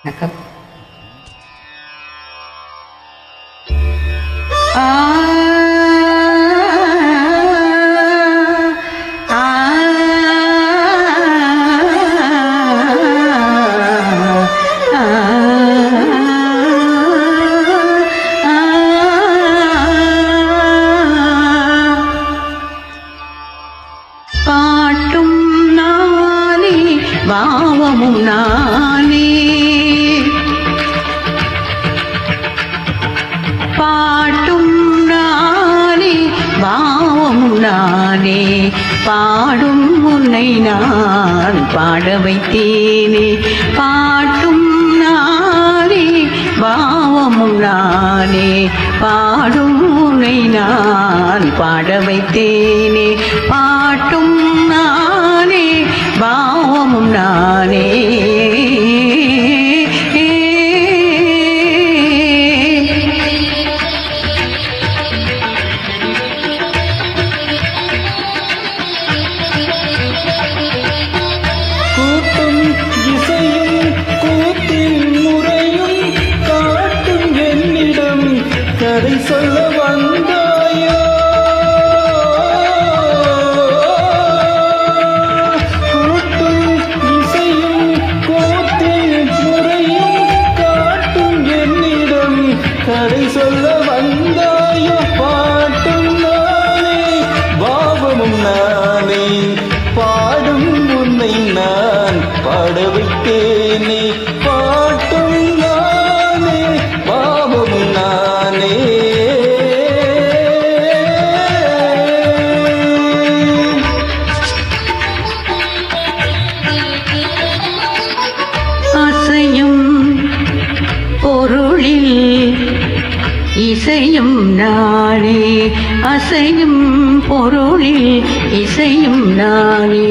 นะครับபாட்டும் நானே பாவமும் நானே பாட்டும் நானே பாவமும் நானே பாடும் உன்னை நான் பாட வைத்தேனே பாட்டும் நானே பாவமும் நானே பாடும் உன்னை நான் பாட வைத்தேனே பாட்டும் நானே பாவமும் நானே கதை சொல்ல வந்தாயோ கூட்டும் இசையும் கூத்தின் முறையும் காட்டும் என்னிடம் கதை சொல்ல வந்தாயோ பாட்டும் நானே பாவமும் நானே பாடும் உன்னை நான் பாட வைத்தேனே பாட்டும் நானே பாவமும் நானே அசையும் பொருளில் இசையும் நானே அசையும் பொருளில் இசையும் நானே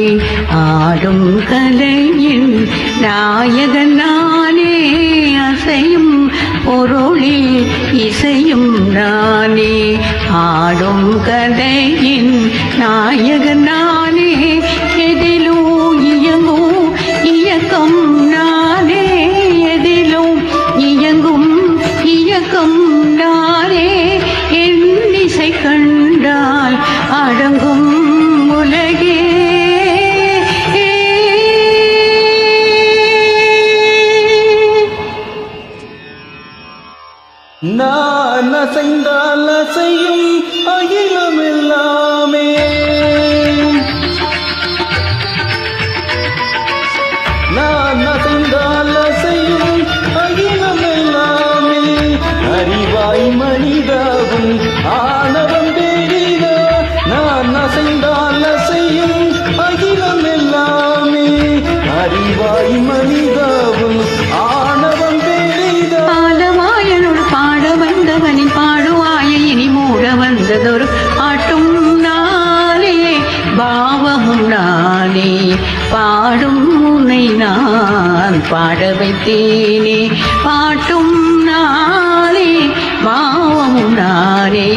ஆடும் கலையின் நாயகன் நானே அசையும் பொருளில் இசையும் நானே ஆடும் கலையின் நாயகன் நானே எதிலும் இயங்கும் இயக்கம் நானே எதிலும் இயங்கும் இயக்கம் நானே என் இசை கண்டால் அடங்கும் உலகே நான் அசைந்தால் அசையும் அகிலம் எல்லாமே நான் அசைந்தால் அசையும் அகிலம் எல்லாமே அறிவாய் மனிதாவும் ஆணவம் பெரிதா நான் அசைந்தால் அசையும் அகிலம் எல்லாமே அறிவாய் மனிதாவும் ஆணவம் பெரிதா பாட வந்தவனின் பாடுவாய இனி மூட வந்ததொரு ஆட்டும் நானே பாவமும் நானே பாடும் உன்னை நான் பாட வைத்தேனே பாட்டும் நானே பாவமும் நானே